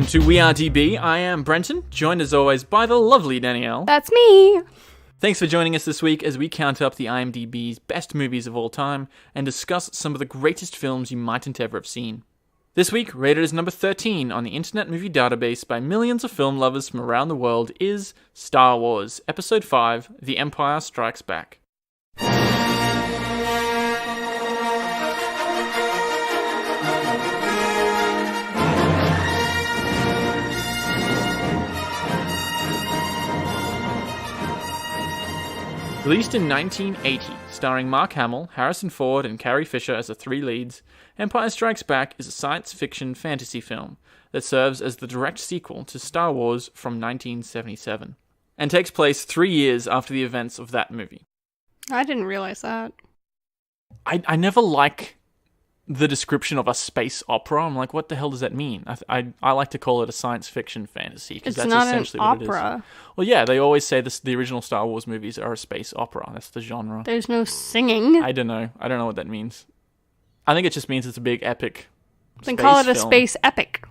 Welcome to We Are DB. I am Brenton, joined as always by the lovely Danielle. That's me. Thanks for joining us this week as we count up the IMDb's best movies of all time and discuss some of the greatest films you mightn't ever have seen. This week, rated as number 13 on the Internet Movie Database by millions of film lovers from around the world, is Star Wars, Episode 5, The Empire Strikes Back. Released in 1980, starring Mark Hamill, Harrison Ford, and Carrie Fisher as the three leads, Empire Strikes Back is a science fiction fantasy film that serves as the direct sequel to Star Wars from 1977, and takes place 3 years after the events of that movie. I didn't realize that. I never like the description of a space opera. I'm like, what the hell does that mean? I like to call it a science fiction fantasy, because that's essentially what it is. It's not an opera. Well, yeah, they always say the original Star Wars movies are a space opera. That's the genre. There's no singing. I don't know what that means. I think it just means it's a big epic Then call it a film. space epic.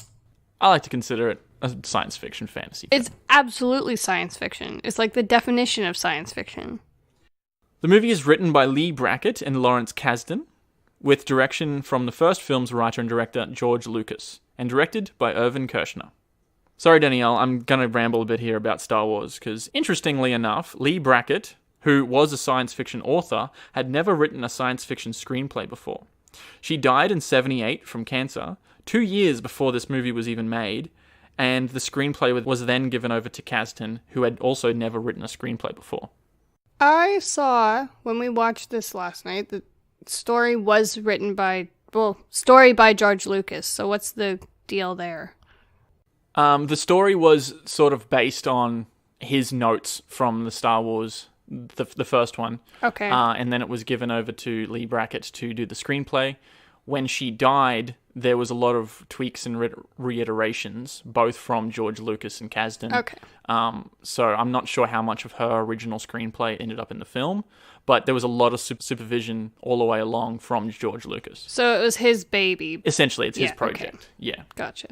I like to consider it a science fiction fantasy film. It's absolutely science fiction. It's like the definition of science fiction. The movie is written by Lee Brackett and Lawrence Kasdan, with direction from the first film's writer and director, George Lucas, and directed by Irvin Kershner. Sorry, Danielle, I'm going to ramble a bit here about Star Wars, because interestingly enough, Lee Brackett, who was a science fiction author, had never written a science fiction screenplay before. She died in 1978 from cancer, 2 years before this movie was even made, and the screenplay was then given over to Kasdan, who had also never written a screenplay before. I saw, when we watched this last night, that story was written by George Lucas. So what's the deal there? The story was sort of based on his notes from the Star Wars, the first one. Okay. And then it was given over to Lee Brackett to do the screenplay. When she died, there was a lot of tweaks and reiterations, both from George Lucas and Kasdan. Okay. So I'm not sure how much of her original screenplay ended up in the film, but there was a lot of supervision all the way along from George Lucas. So it was his baby. Essentially, it's his project. Okay. Yeah. Gotcha.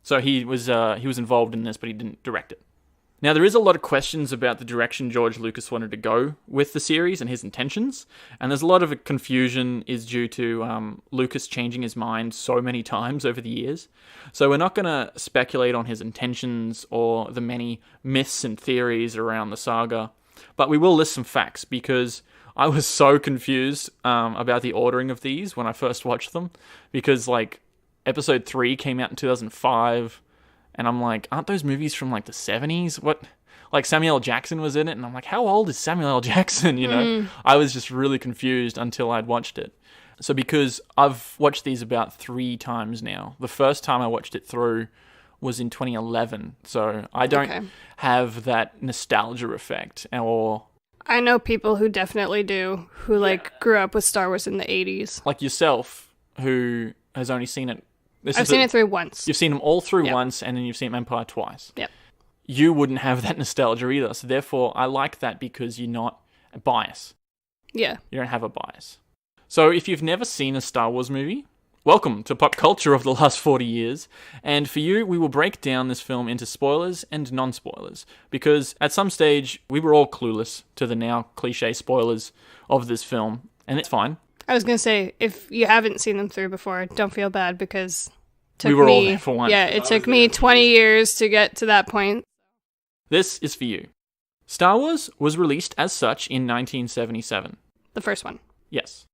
So he was involved in this, but he didn't direct it. Now, there is a lot of questions about the direction George Lucas wanted to go with the series and his intentions, and there's a lot of confusion is due to Lucas changing his mind so many times over the years. So we're not going to speculate on his intentions or the many myths and theories around the saga, but we will list some facts, because I was so confused about the ordering of these when I first watched them, because Episode 3 came out in 2005, and I'm like, aren't those movies from the 70s? What? Samuel L. Jackson was in it, and I'm like, how old is Samuel L. Jackson? You know, I was just really confused until I'd watched it. So because I've watched these about 3 times now, the first time I watched it through was in 2011, so I don't have that nostalgia effect. Or I know people who definitely do, who grew up with Star Wars in the 80s. Like yourself, who has only seen it. I've seen it through once. You've seen them all through once, and then you've seen Empire twice. Yep. You wouldn't have that nostalgia either, so therefore I like that, because you're not biased. Yeah. You don't have a bias. So if you've never seen a Star Wars movie, welcome to pop culture of the last 40 years, and for you, we will break down this film into spoilers and non-spoilers, because at some stage, we were all clueless to the now cliche spoilers of this film, and it's fine. I was going to say, if you haven't seen them through before, don't feel bad, because we were all there for one. Yeah, it took me 20 years to get to that point. This is for you. Star Wars was released as such in 1977. The first one. Yes.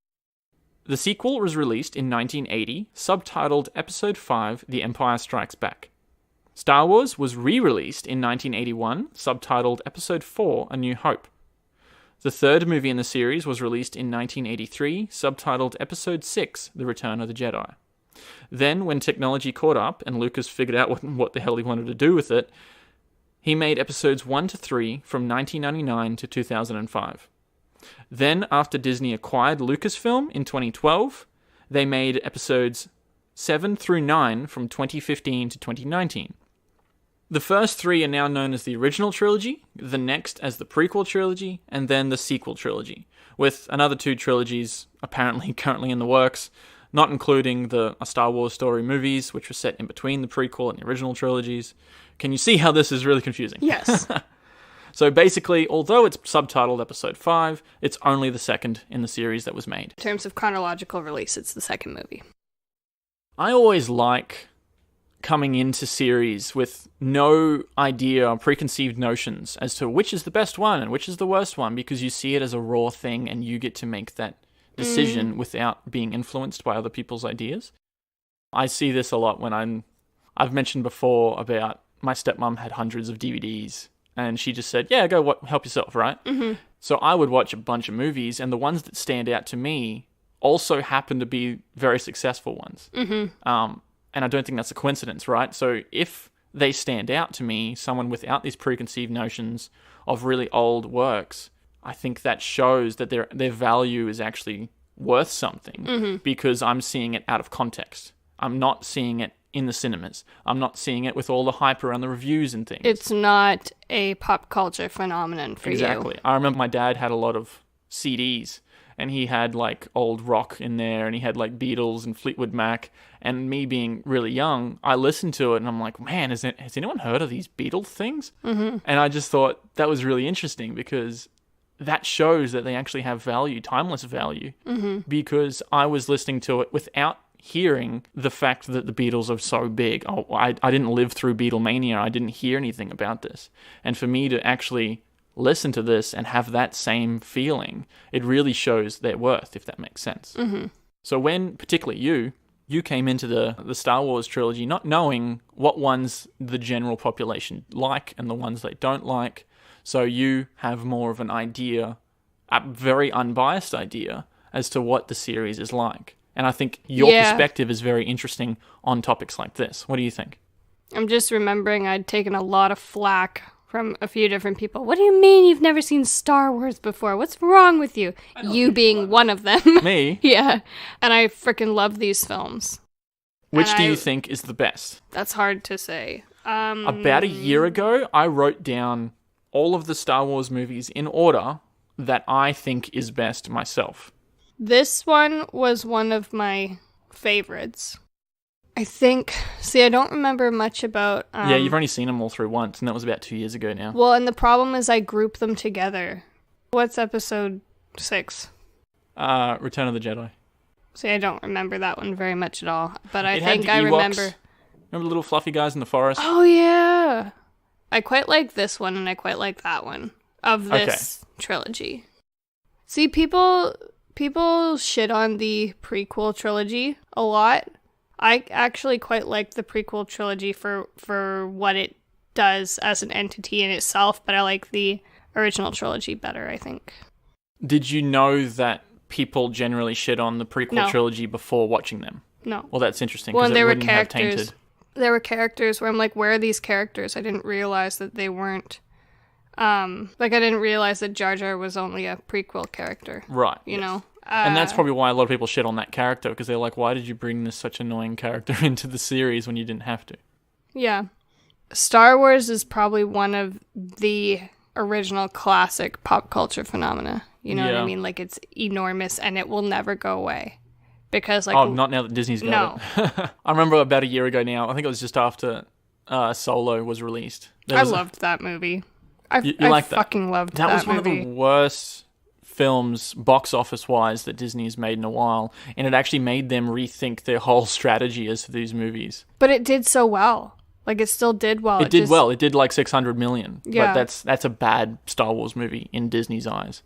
The sequel was released in 1980, subtitled Episode 5, The Empire Strikes Back. Star Wars was re-released in 1981, subtitled Episode 4, A New Hope. The third movie in the series was released in 1983, subtitled Episode 6, The Return of the Jedi. Then, when technology caught up and Lucas figured out what the hell he wanted to do with it, he made episodes 1 to 3 from 1999 to 2005. Then, after Disney acquired Lucasfilm in 2012, they made episodes 7 through 9 from 2015 to 2019. The first 3 are now known as the original trilogy, the next as the prequel trilogy, and then the sequel trilogy, with another 2 trilogies apparently currently in the works, not including the Star Wars story movies, which were set in between the prequel and the original trilogies. Can you see how this is really confusing? Yes. So basically, although it's subtitled Episode 5, it's only the second in the series that was made. In terms of chronological release, it's the second movie. I always like coming into series with no idea or preconceived notions as to which is the best one and which is the worst one, because you see it as a raw thing and you get to make that decision without being influenced by other people's ideas. I see this a lot when I've mentioned before about my stepmom had hundreds of DVDs and she just said, yeah, go help yourself, right? Mm-hmm. So I would watch a bunch of movies, and the ones that stand out to me also happen to be very successful ones. Mm-hmm. And I don't think that's a coincidence, right? So if they stand out to me, someone without these preconceived notions of really old works, I think that shows that their value is actually worth something, because I'm seeing it out of context. I'm not seeing it in the cinemas. I'm not seeing it with all the hype around the reviews and things. It's not a pop culture phenomenon for you. Exactly. I remember my dad had a lot of CDs, and he had like old rock in there, and he had like Beatles and Fleetwood Mac. And me being really young, I listened to it and I'm like, man, has anyone heard of these Beatles things? Mm-hmm. And I just thought that was really interesting, because that shows that they actually have value, timeless value, because I was listening to it without hearing the fact that the Beatles are so big. I didn't live through Beatlemania. I didn't hear anything about this. And for me to actually listen to this and have that same feeling, it really shows their worth, if that makes sense. Mm-hmm. So when, particularly you came into the Star Wars trilogy not knowing what ones the general population like and the ones they don't like, so you have more of an idea, a very unbiased idea, as to what the series is like. And I think your perspective is very interesting on topics like this. What do you think? I'm just remembering I'd taken a lot of flack from a few different people. What do you mean you've never seen Star Wars before? What's wrong with you? You being one of them. Me? Yeah. And I freaking love these films. Which do you think is the best? That's hard to say. About a year ago, I wrote down all of the Star Wars movies in order that I think is best myself. This one was one of my favorites. I think... See, I don't remember much about... yeah, you've only seen them all through once, and that was about 2 years ago now. Well, and the problem is I group them together. What's episode 6? Return of the Jedi. See, I don't remember that one very much at all, but I think I remember... Remember the little fluffy guys in the forest? Oh, yeah! I quite like this one, and I quite like that one of this trilogy. See, people shit on the prequel trilogy a lot. I actually quite like the prequel trilogy for what it does as an entity in itself, but I like the original trilogy better, I think. Did you know that people generally shit on the prequel trilogy before watching them? No. Well, that's interesting. Well, there were characters. There were characters where I'm like, where are these characters? I didn't realize that they weren't. I didn't realize that Jar Jar was only a prequel character. Right. You know? And that's probably why a lot of people shit on that character, because they're like, why did you bring this such annoying character into the series when you didn't have to? Yeah. Star Wars is probably one of the original classic pop culture phenomena. You know what I mean? Like, it's enormous and it will never go away. Because, like... Oh, not now that Disney's got it. I remember about a year ago now, I think it was just after Solo was released. I loved that movie. I fucking loved that movie. That was one of the worst films, box office wise, that Disney's made in a while, and it actually made them rethink their whole strategy as to these movies. But it did so well. Like, it still did well. It did well. It did like 600 million. Yeah. But that's a bad Star Wars movie in Disney's eyes.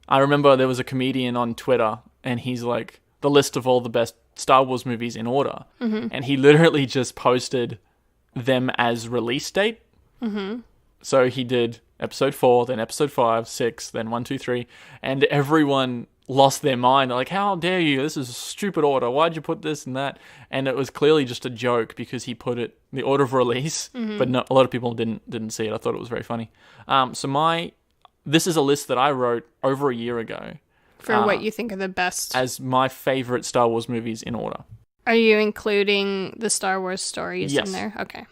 I remember there was a comedian on Twitter, and he's like, the list of all the best Star Wars movies in order. Mm-hmm. And he literally just posted them as release date. Mm-hmm. So he did episode 4, then episode 5, 6, then 1, 2, 3, and everyone lost their mind. They're like, how dare you? This is a stupid order. Why'd you put this and that? And it was clearly just a joke because he put it the order of release, but a lot of people didn't see it. I thought it was very funny. This is a list that I wrote over a year ago. For what you think are the best. As my favorite Star Wars movies in order. Are you including the Star Wars stories in there? Okay.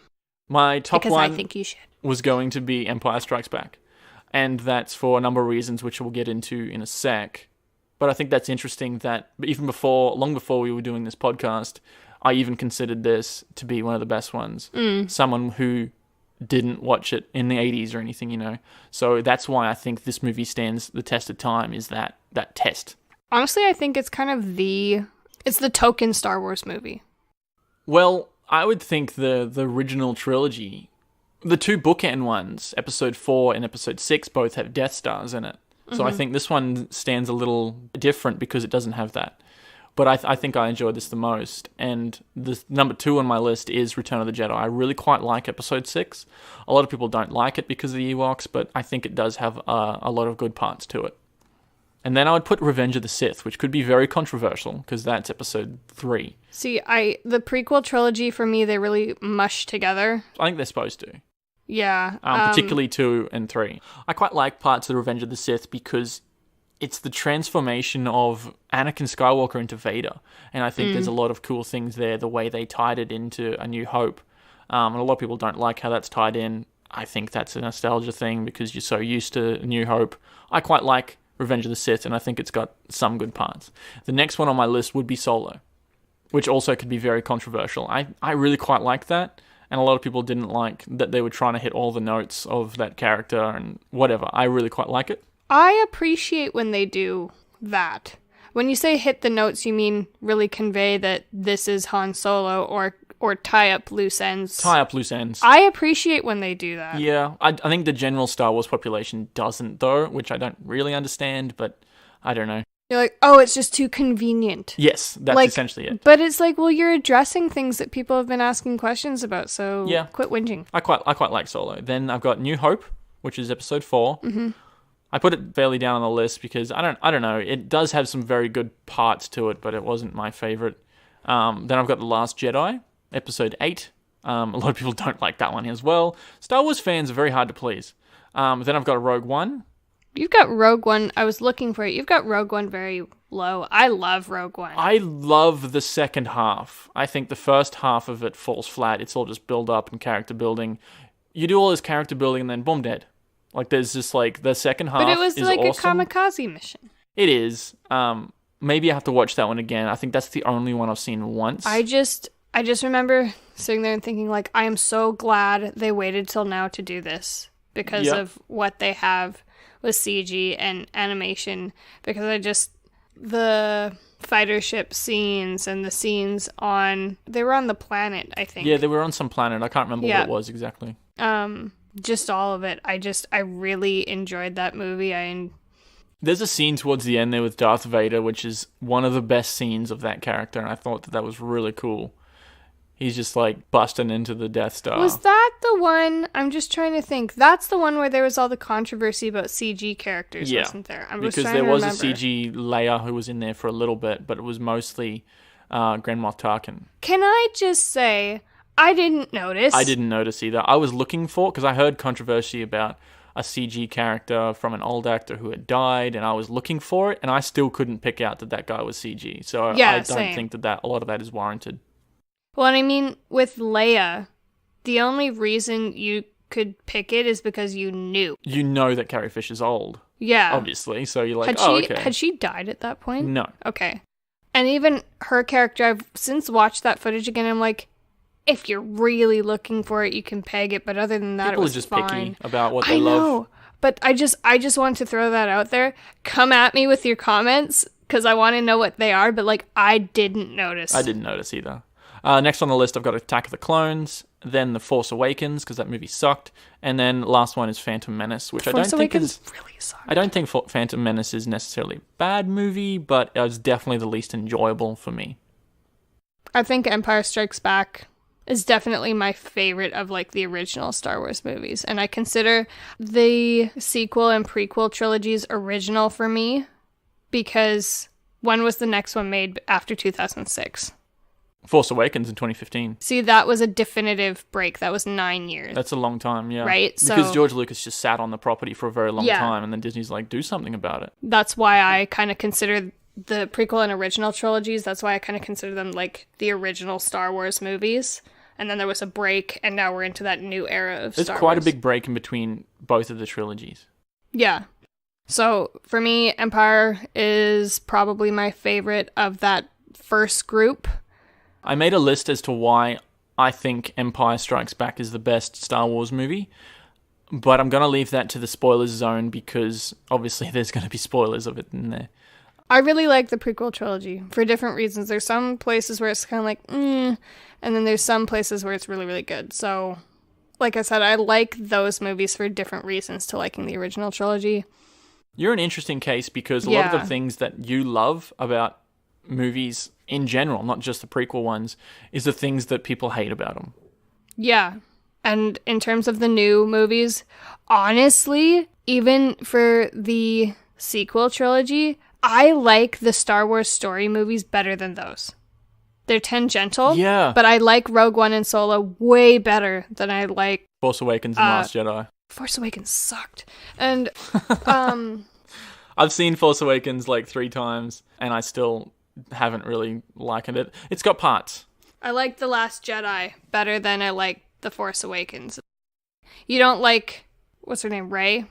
My top because one I think you should. Was going to be Empire Strikes Back. And that's for a number of reasons, which we'll get into in a sec. But I think that's interesting that even long before we were doing this podcast, I even considered this to be one of the best ones. Someone who didn't watch it in the 80s or anything, you know. So that's why I think this movie stands the test of time, is that test. Honestly, I think it's kind of it's the token Star Wars movie. Well, I would think the original trilogy, the two bookend ones, episode 4 and episode 6, both have Death Stars in it. So I think this one stands a little different because it doesn't have that. But I think I enjoyed this the most. And the number 2 on my list is Return of the Jedi. I really quite like episode 6. A lot of people don't like it because of the Ewoks, but I think it does have a lot of good parts to it. And then I would put Revenge of the Sith, which could be very controversial because that's episode 3. See, the prequel trilogy, for me, they really mush together. I think they're supposed to. Yeah. Particularly 2 and 3. I quite like parts of Revenge of the Sith because it's the transformation of Anakin Skywalker into Vader. And I think there's a lot of cool things there, the way they tied it into A New Hope. And a lot of people don't like how that's tied in. I think that's a nostalgia thing because you're so used to A New Hope. I quite like Revenge of the Sith, and I think it's got some good parts. The next one on my list would be Solo, which also could be very controversial. I really quite like that. And a lot of people didn't like that they were trying to hit all the notes of that character and whatever. I really quite like it. I appreciate when they do that. When you say hit the notes, you mean really convey that this is Han Solo or tie up loose ends. Tie up loose ends. I appreciate when they do that. Yeah, I think the general Star Wars population doesn't, though, which I don't really understand, but I don't know. You're like, oh, it's just too convenient. Yes, that's essentially it. But it's like, well, you're addressing things that people have been asking questions about, so quit whinging. I quite like Solo. Then I've got New Hope, which is episode 4. Mm-hmm. I put it fairly down on the list because I don't know. It does have some very good parts to it, but it wasn't my favorite. Then I've got The Last Jedi, episode 8. A lot of people don't like that one as well. Star Wars fans are very hard to please. Then I've got Rogue One. You've got Rogue One. I was looking for it. You've got Rogue One very low. I love Rogue One. I love the second half. I think the first half of it falls flat. It's all just build up and character building. You do all this character building and then boom, dead. Like there's just like the second half. But it was like awesome. A kamikaze mission. It is. Maybe I have to watch that one again. I think that's the only one I've seen once. I just remember sitting there and thinking like, I am so glad they waited till now to do this because of what they have with CG and animation, because the fighter ship scenes and the scenes they were on the planet, I think. Yeah, they were on some planet. I can't remember what it was exactly. Just all of it. I really enjoyed that movie. There's a scene towards the end there with Darth Vader, which is one of the best scenes of that character, and I thought that was really cool. He's just like busting into the Death Star. Was that the one? I'm just trying to think. That's the one where there was all the controversy about CG characters, wasn't there? Because there was a CG Leia who was in there for a little bit, but it was mostly Grand Moff Tarkin. Can I just say, I didn't notice. I didn't notice either. I was looking for, because I heard controversy about a CG character from an old actor who had died, and I was looking for it, and I still couldn't pick out that guy was CG. So I don't think that a lot of that is warranted. Well, and I mean, with Leia, the only reason you could pick it is because you knew. You know that Carrie Fisher's old. Yeah. Obviously, so you're like, okay. Had she died at that point? No. Okay. And even her character, I've since watched that footage again, I'm like, if you're really looking for it, you can peg it, but other than that, People it was are just fine. Picky about what they love. I know, but I just wanted to throw that out there. Come at me with your comments, because I want to know what they are, but like, I didn't notice. I didn't notice either. Next on the list, I've got Attack of the Clones, then The Force Awakens, because that movie sucked, and then last one is Phantom Menace, which Force Awakens really sucked. I don't think Phantom Menace is necessarily a bad movie, but it was definitely the least enjoyable for me. I think Empire Strikes Back is definitely my favorite of like the original Star Wars movies, and I consider the sequel and prequel trilogies original for me, because when was the next one made after 2006? Force Awakens in 2015. See, that was a definitive break. That was 9 years. That's a long time, yeah. Right? Because George Lucas just sat on the property for a very long time, and then Disney's like, do something about it. That's why I kind of consider the prequel and original trilogies, that's why I kind of consider them like the original Star Wars movies. And then there was a break, and now we're into that new era of Star Wars. There's quite a big break in between both of the trilogies. Yeah. So for me, Empire is probably my favorite of that first group. I made a list as to why I think Empire Strikes Back is the best Star Wars movie, but I'm going to leave that to the spoilers zone because obviously there's going to be spoilers of it in there. I really like the prequel trilogy for different reasons. There's some places where it's kind of like, and then there's some places where it's really, really good. So, like I said, I like those movies for different reasons to liking the original trilogy. You're an interesting case because a lot of the things that you love about movies in general, not just the prequel ones, is the things that people hate about them. Yeah. And in terms of the new movies, honestly, even for the sequel trilogy, I like the Star Wars story movies better than those. They're tangential, but I like Rogue One and Solo way better than I like Force Awakens and Last Jedi. Force Awakens sucked. And I've seen Force Awakens like 3 times, and I still haven't really liked it. It's got parts. I like The Last Jedi better than I like The Force Awakens. You don't like, what's her name, Rey?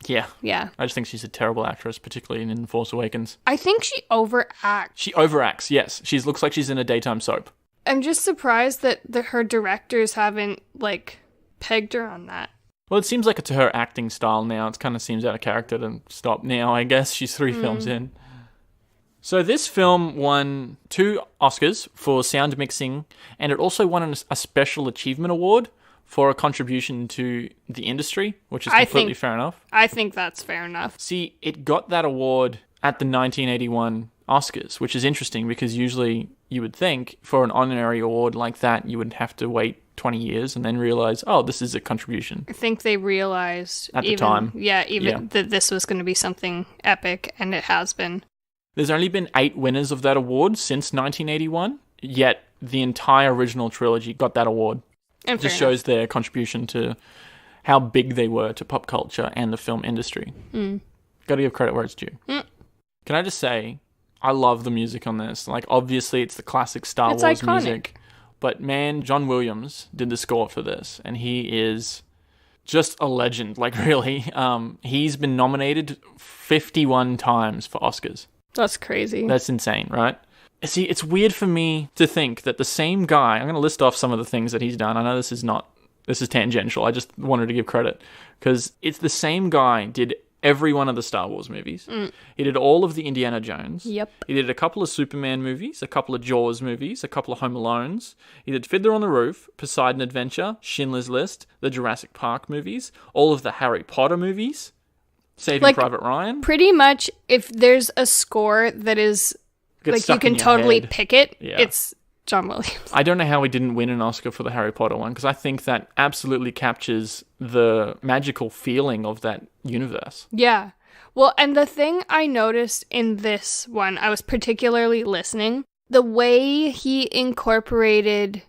Yeah. Yeah. I just think she's a terrible actress, particularly in Force Awakens. I think she overacts. She overacts, yes. She looks like she's in a daytime soap. I'm just surprised that her directors haven't, like, pegged her on that. Well, it seems like it's her acting style now. It kind of seems out of character to stop now, I guess. She's 3 films in. So this film won 2 Oscars for sound mixing, and it also won a Special Achievement Award for a contribution to the industry, which is completely fair enough. I think that's fair enough. See, it got that award at the 1981 Oscars, which is interesting because usually you would think for an honorary award like that, you would have to wait 20 years and then realize, oh, this is a contribution. I think they realized at the time. That this was going to be something epic, and it has been. There's only been 8 winners of that award since 1981, yet the entire original trilogy got that award. It just shows their contribution to how big they were to pop culture and the film industry. Gotta give credit where it's due. Can I just say, I love the music on this. Like, obviously, it's the classic Star Wars iconic music. But man, John Williams did the score for this, and he is just a legend. Like, really. He's been nominated 51 times for Oscars. That's crazy. That's insane, right? See, it's weird for me to think that the same guy, I'm going to list off some of the things that he's done. I know this is tangential. I just wanted to give credit because it's the same guy did every one of the Star Wars movies. He did all of the Indiana Jones. Yep. He did a couple of Superman movies, a couple of Jaws movies, a couple of Home Alones. He did Fiddler on the Roof, Poseidon Adventure, Schindler's List, the Jurassic Park movies, all of the Harry Potter movies, Saving Private Ryan. Pretty much, if there's a score that is like you can totally pick it, it's John Williams. I don't know how he didn't win an Oscar for the Harry Potter one, because I think that absolutely captures the magical feeling of that universe. Yeah. Well, and the thing I noticed in this one, I was particularly listening, the way he incorporated,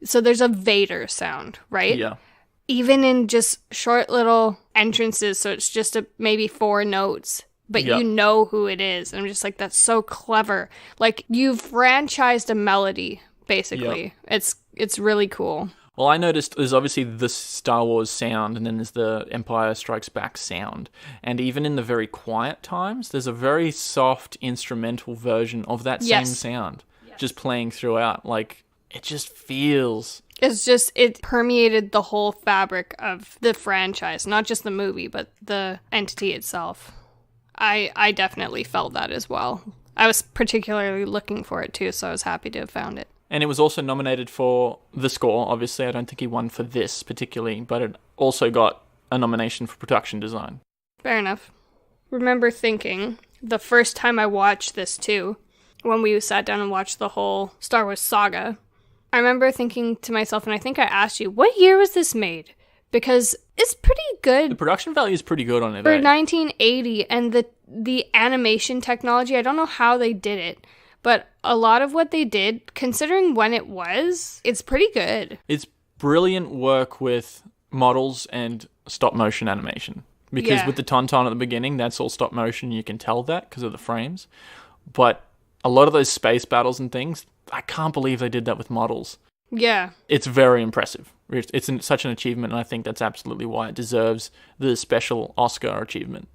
so there's a Vader sound, right? Yeah. Even in just short little entrances, so it's just maybe 4 notes. But you know who it is. And I'm just like, that's so clever. Like, you've franchised a melody, basically. Yep. It's really cool. Well, I noticed there's obviously the Star Wars sound, and then there's the Empire Strikes Back sound. And even in the very quiet times, there's a very soft instrumental version of that same sound just playing throughout. Like, it just feels... it permeated the whole fabric of the franchise, not just the movie, but the entity itself. I definitely felt that as well. I was particularly looking for it too, so I was happy to have found it. And it was also nominated for the score. Obviously, I don't think he won for this particularly, but it also got a nomination for production design. Fair enough. Remember thinking, the first time I watched this too, when we sat down and watched the whole Star Wars saga, I remember thinking to myself, and I think I asked you, what year was this made? Because it's pretty good. The production value is pretty good on it. For 1980, and the animation technology, I don't know how they did it, but a lot of what they did, considering when it was, it's pretty good. It's brilliant work with models and stop motion animation. Because with the Tauntaun at the beginning, that's all stop motion. You can tell that because of the frames. But a lot of those space battles and things, I can't believe they did that with models. Yeah. It's very impressive. It's such an achievement, and I think that's absolutely why it deserves the special Oscar achievement.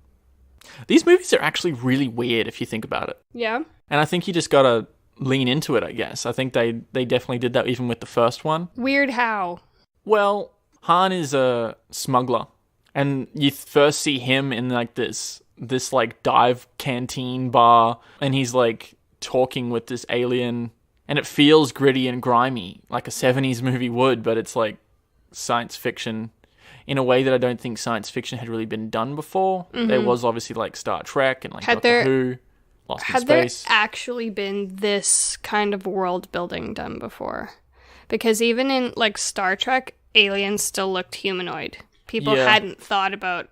These movies are actually really weird if you think about it. Yeah. And I think you just gotta lean into it, I guess. I think they definitely did that even with the first one. Weird how? Well, Han is a smuggler. And you first see him in like this like dive canteen bar, and he's like talking with this alien, and it feels gritty and grimy, like a 70s movie would, but it's like science fiction in a way that I don't think science fiction had really been done before. Mm-hmm. There was obviously like Star Trek and like Doctor Who, Lost in Space. Had there actually been this kind of world building done before? Because even in like Star Trek, aliens still looked humanoid. People hadn't thought about,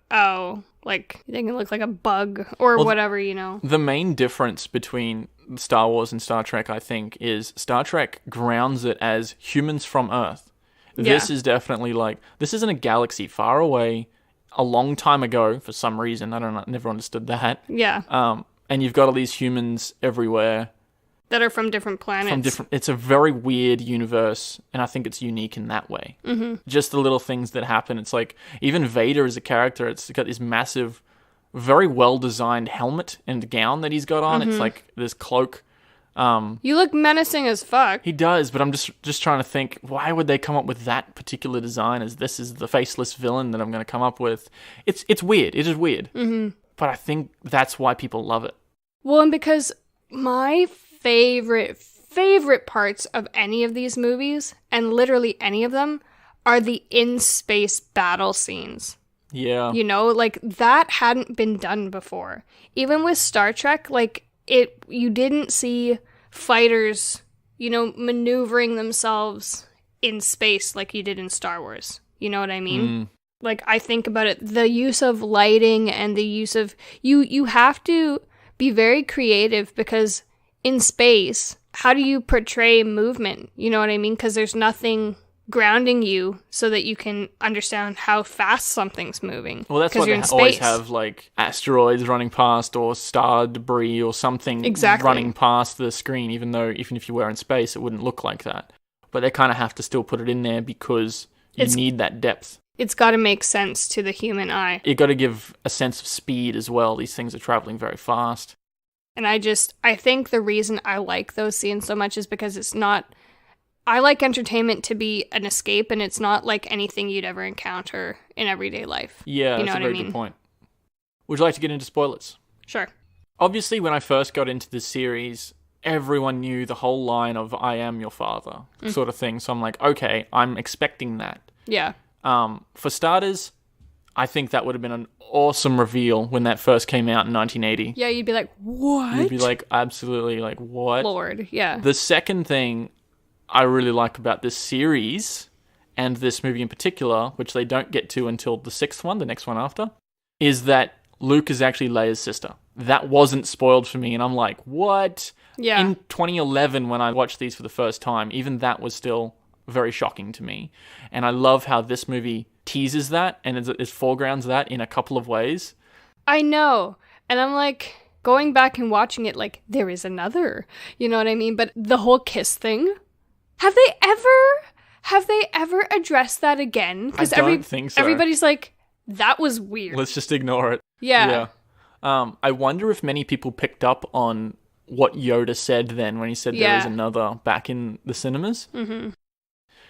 like, they can look like a bug or whatever, you know. The main difference between Star Wars and Star Trek, I think, is Star Trek grounds it as humans from Earth. This is definitely like, this isn't a galaxy far away, a long time ago, for some reason. I don't know, never understood that. Yeah. And you've got all these humans everywhere. That are from different planets. It's a very weird universe, and I think it's unique in that way. Mm-hmm. Just the little things that happen. It's like, even Vader as a character, it's got this massive, very well-designed helmet and gown that he's got on. Mm-hmm. It's like this cloak. You look menacing as fuck. He does, but I'm just trying to think, why would they come up with that particular design as this is the faceless villain that I'm going to come up with? It's weird. It is weird. Mm-hmm. But I think that's why people love it. Well, and because my favorite parts of any of these movies, and literally any of them, are the in-space battle scenes. Yeah. You know, like, that hadn't been done before. Even with Star Trek, like, you didn't see fighters, you know, maneuvering themselves in space like you did in Star Wars. You know what I mean? Mm. Like, I think about it, the use of lighting and the use of... You have to be very creative, because in space, how do you portray movement? You know what I mean? Because there's nothing grounding you so that you can understand how fast something's moving. Well, that's why they always have, like, asteroids running past or star debris or something running past the screen, even if you were in space, it wouldn't look like that. But they kind of have to still put it in there because you need that depth. It's got to make sense to the human eye. You got to give a sense of speed as well. These things are traveling very fast. And I think the reason I like those scenes so much is because it's not... I like entertainment to be an escape, and it's not like anything you'd ever encounter in everyday life. Yeah, that's a very good point. Would you like to get into spoilers? Sure. Obviously, when I first got into this series, everyone knew the whole line of "I am your father" sort of thing. So I'm like, okay, I'm expecting that. Yeah. For starters, I think that would have been an awesome reveal when that first came out in 1980. Yeah, you'd be like, what? You'd be like, absolutely, like, what? Lord, yeah. The second thing I really like about this series, and this movie in particular, which they don't get to until the sixth one, the next one after, is that Luke is actually Leia's sister. That wasn't spoiled for me, and I'm like, what? Yeah. In 2011, when I watched these for the first time, even that was still very shocking to me. And I love how this movie teases that, and it foregrounds that in a couple of ways. I know. And I'm like, going back and watching it, like, there is another. You know what I mean? But the whole kiss thing, have they ever addressed that again? I don't think so. Everybody's like, that was weird. Let's just ignore it. Yeah. I wonder if many people picked up on what Yoda said then when he said there is another back in the cinemas. Mm-hmm.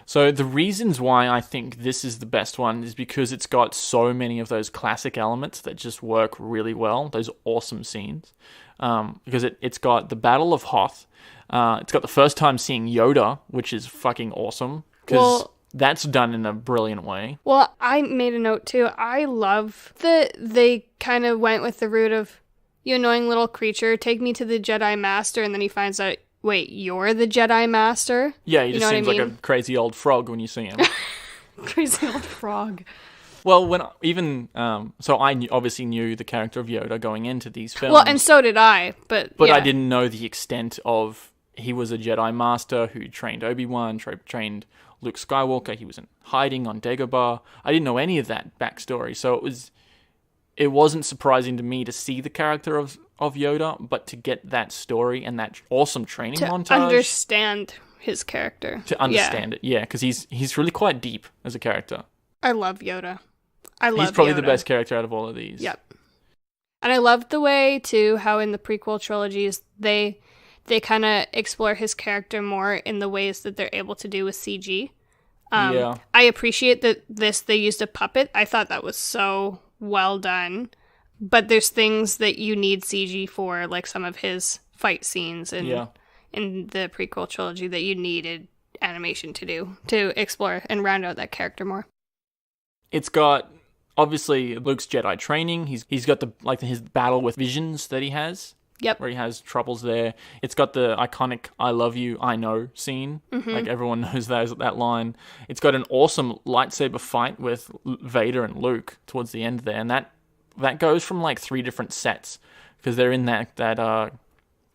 So the reasons why I think this is the best one is because it's got so many of those classic elements that just work really well. Those awesome scenes. Because it's got the Battle of Hoth. It's got the first time seeing Yoda, which is fucking awesome. Because that's done in a brilliant way. Well, I made a note too. I love that they kind of went with the route of, you annoying little creature, take me to the Jedi Master, and then he finds out, wait, you're the Jedi Master? Yeah, he just seems like a crazy old frog when you see him. Crazy old frog. Well, so I obviously knew the character of Yoda going into these films. Well, and so did I, but I didn't know the extent of he was a Jedi Master who trained Obi-Wan, trained Luke Skywalker. He was in hiding on Dagobah. I didn't know any of that backstory, so it wasn't surprising to me to see the character of Yoda, but to get that story and that awesome training montage. To understand his character. To understand it, yeah, because he's really quite deep as a character. I love Yoda. He's probably the best character out of all of these. Yep. And I loved the way, too, how in the prequel trilogies, they kind of explore his character more in the ways that they're able to do with CG. Yeah. I appreciate that they used a puppet. I thought that was so well done. But there's things that you need CG for, like some of his fight scenes in the prequel trilogy that you needed animation to do to explore and round out that character more. It's got, obviously, Luke's Jedi training. He's got his battle with visions that he has. Yep. Where he has troubles there. It's got the iconic "I love you, I know" scene. Mm-hmm. Like, everyone knows that line. It's got an awesome lightsaber fight with Vader and Luke towards the end there. And that goes from, like, 3 different sets. Because they're in that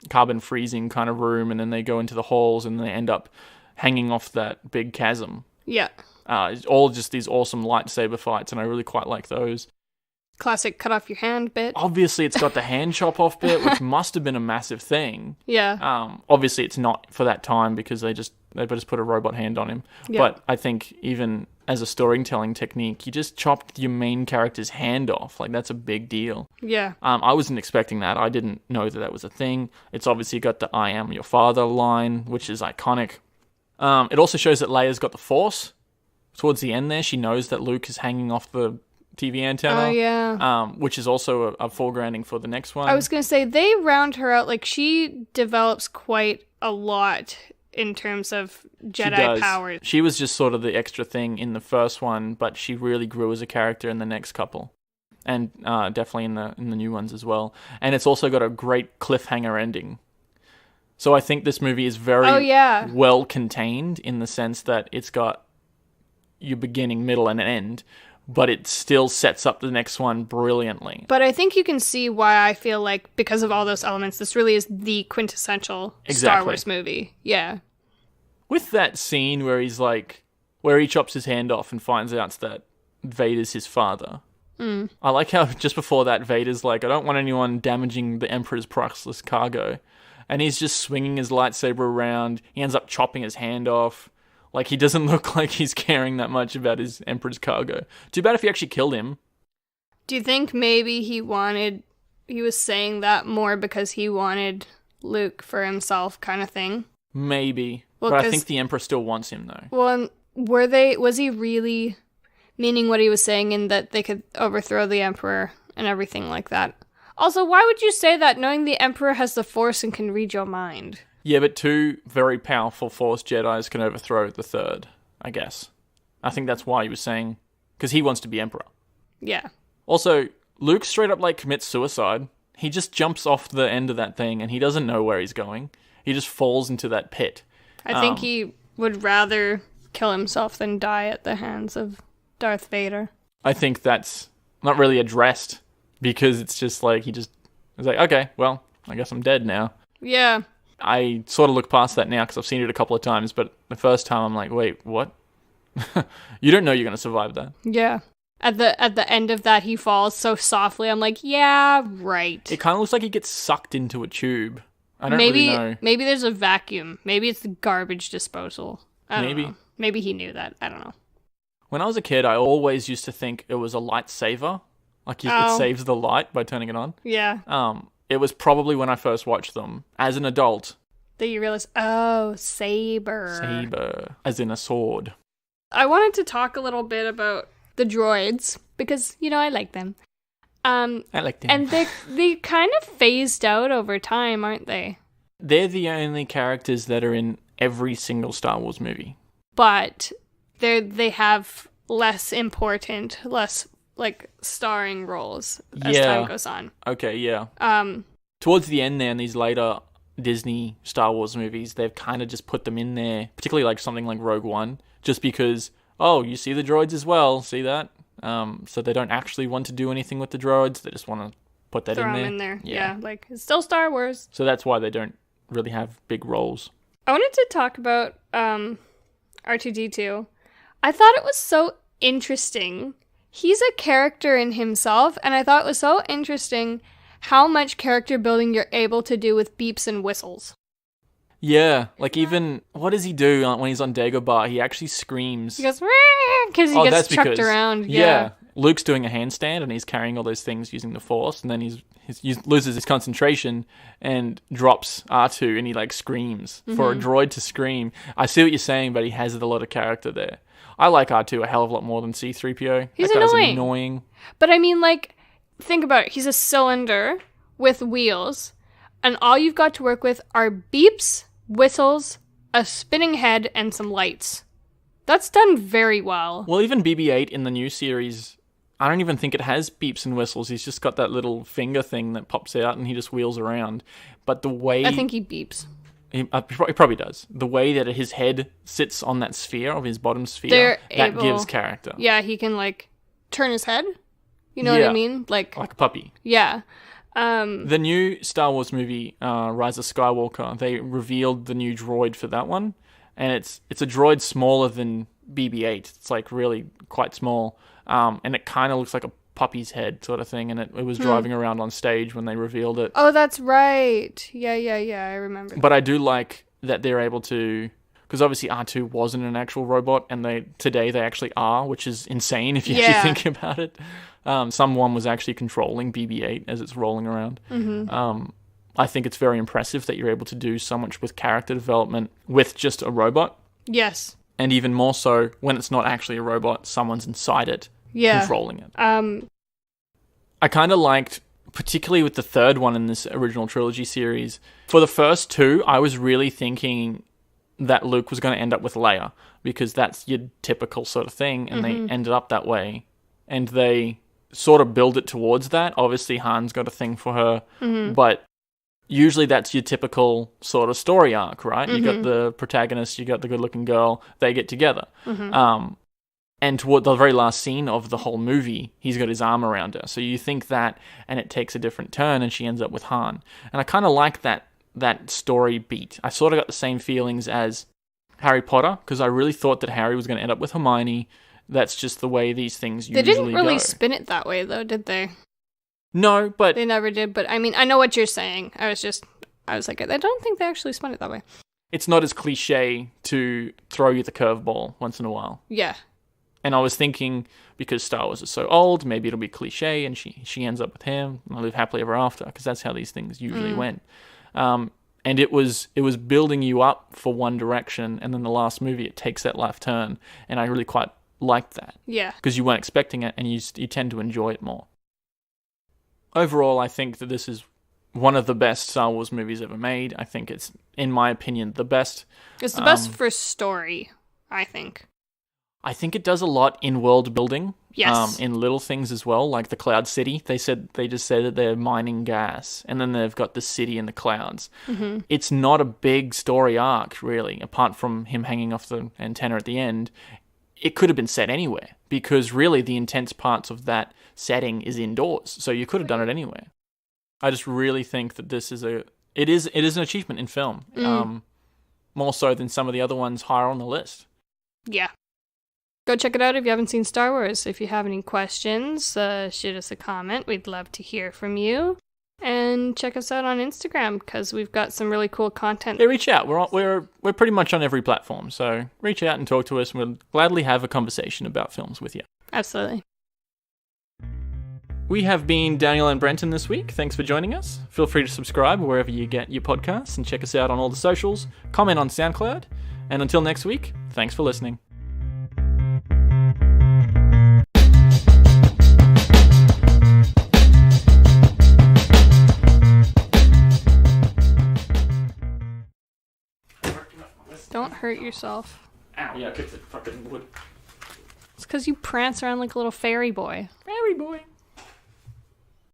carbon freezing kind of room, and then they go into the halls, and they end up hanging off that big chasm. Yeah. It's all just these awesome lightsaber fights, and I really quite like those. Classic cut off your hand bit. Obviously, it's got the hand chop off bit, which must have been a massive thing. Yeah. Obviously, it's not for that time because they just put a robot hand on him. Yeah. But I think even as a storytelling technique, you just chopped your main character's hand off. Like, that's a big deal. Yeah. I wasn't expecting that. I didn't know that was a thing. It's obviously got the "I am your father" line, which is iconic. It also shows that Leia's got the Force. Towards the end there, she knows that Luke is hanging off the TV antenna. Oh, yeah. Which is also a foregrounding for the next one. I was going to say, they round her out. Like, she develops quite a lot in terms of Jedi powers. She was just sort of the extra thing in the first one, but she really grew as a character in the next couple. And definitely in the new ones as well. And it's also got a great cliffhanger ending. So I think this movie is very well contained in the sense that it's got your beginning, middle, and an end, but it still sets up the next one brilliantly. But I think you can see why I feel like, because of all those elements, this really is the quintessential Star Wars movie. Yeah. With that scene where he chops his hand off and finds out that Vader's his father. I like how just before that, Vader's like, I don't want anyone damaging the Emperor's priceless cargo. And he's just swinging his lightsaber around. He ends up chopping his hand off. Like, he doesn't look like he's caring that much about his Emperor's cargo. Too bad if he actually killed him. Do you think maybe he was saying that more because he wanted Luke for himself kind of thing? Maybe. Well, but I think the Emperor still wants him, though. Well, was he really meaning what he was saying in that they could overthrow the Emperor and everything like that? Also, why would you say that knowing the Emperor has the Force and can read your mind? Yeah, but 2 very powerful Force Jedis can overthrow the 3rd, I guess. I think that's why he was saying, because he wants to be Emperor. Yeah. Also, Luke straight up, commits suicide. He just jumps off the end of that thing, and he doesn't know where he's going. He just falls into that pit. I think he would rather kill himself than die at the hands of Darth Vader. I think that's not really addressed, because it's just he's like, okay, well, I guess I'm dead now. Yeah. I sort of look past that now because I've seen it a couple of times, but the first time I'm like, wait, what? You don't know you're going to survive that. Yeah. At the end of that, he falls so softly. I'm like, yeah, right. It kind of looks like he gets sucked into a tube. I don't really know. Maybe there's a vacuum. Maybe it's the garbage disposal. I don't know. Maybe he knew that. I don't know. When I was a kid, I always used to think it was a lightsaber. Like, it saves the light by turning it on. Yeah. It was probably when I first watched them, as an adult. That you realize, saber. Saber, as in a sword. I wanted to talk a little bit about the droids, because, I like them. I like them. And they kind of phased out over time, aren't they? They're the only characters that are in every single Star Wars movie. But they have less important, less starring roles as time goes on. Okay, yeah. Towards the end there, in these later Disney Star Wars movies, they've kind of just put them in there, particularly something like Rogue One, just because, you see the droids as well, see that? So they don't actually want to do anything with the droids, they just want to put that Throw in there. Them in there, yeah. It's still Star Wars. So that's why they don't really have big roles. I wanted to talk about R2-D2. I thought it was so interesting. He's a character in himself, and I thought it was so interesting how much character building you're able to do with beeps and whistles. Yeah, even, what does he do when he's on Dagobah? He actually screams. He goes, because he gets chucked around. Yeah, Luke's doing a handstand and he's carrying all those things using the Force, and then he loses his concentration and drops R2 and he like screams. For a droid to scream, I see what you're saying, but he has a lot of character there. I like R2 a hell of a lot more than C-3PO. He's that guy's annoying. annoying. But I mean, like, think about it. He's a cylinder with wheels, and all you've got to work with are beeps, whistles, a spinning head, and some lights. That's done very well. Well, even BB-8 in the new series, I don't even think it has beeps and whistles. He's just got that little finger thing that pops out and he just wheels around. But the way... I think he beeps. He probably does. The way that his head sits on that sphere, of his bottom sphere, gives character. Yeah, he can, like, turn his head. You know what I mean? Like a puppy. Yeah. The new Star Wars movie, Rise of Skywalker, they revealed the new droid for that one. And it's a droid smaller than BB-8. It's like really quite small. And it kind of looks like a puppy's head sort of thing. And it was driving around on stage when they revealed it. Oh, that's right. Yeah, I remember. But I do like that they're able to... Because obviously R2 wasn't an actual robot, and today they actually are, which is insane if you actually think about it. Someone was actually controlling BB-8 as it's rolling around. I think it's very impressive that you're able to do so much with character development with just a robot. Yes. And even more so when it's not actually a robot, someone's inside it controlling it. I kind of liked, particularly with the third one in this original trilogy series, for the first two, I was really thinking that Luke was going to end up with Leia, because that's your typical sort of thing, and they ended up that way. And they sort of build it towards that. Obviously, Han's got a thing for her, but usually that's your typical sort of story arc, right? You got the protagonist, you got the good-looking girl, they get together. And toward the very last scene of the whole movie, he's got his arm around her. So you think that, and it takes a different turn, and she ends up with Han. And I kind of like that story beat. I sort of got the same feelings as Harry Potter, because I really thought that Harry was going to end up with Hermione. That's just the way these things usually go. They didn't really spin it that way, though, did they? No, but... They never did, but I mean, I know what you're saying. I was like, I don't think they actually spun it that way. It's not as cliche to throw you the curveball once in a while. Yeah. And I was thinking, because Star Wars is so old, maybe it'll be cliche, and she ends up with him, and they live happily ever after, because that's how these things usually went. And it was building you up for one direction, and then the last movie, it takes that left turn, and I really quite liked that. Yeah. Because you weren't expecting it, and you tend to enjoy it more. Overall, I think that this is one of the best Star Wars movies ever made. I think it's, in my opinion, the best. It's the best for story, I think. I think it does a lot in world building. Yes. In little things as well, like the Cloud City. They just said that they're mining gas, and then they've got the city in the clouds. It's not a big story arc, really, apart from him hanging off the antenna at the end. It could have been set anywhere, because really the intense parts of that setting is indoors, so you could have done it anywhere. I just really think that this is it is an achievement in film, more so than some of the other ones higher on the list. Yeah. Go check it out if you haven't seen Star Wars. If you have any questions, shoot us a comment. We'd love to hear from you. And check us out on Instagram, because we've got some really cool content. Yeah, reach out. We're pretty much on every platform, so reach out and talk to us, and we'll gladly have a conversation about films with you. Absolutely. We have been Danielle and Brenton this week. Thanks for joining us. Feel free to subscribe wherever you get your podcasts, and check us out on all the socials. Comment on SoundCloud. And until next week, thanks for listening. Don't hurt yourself. Ow, yeah, I kicked the fucking wood. It's because you prance around like a little fairy boy. Fairy boy.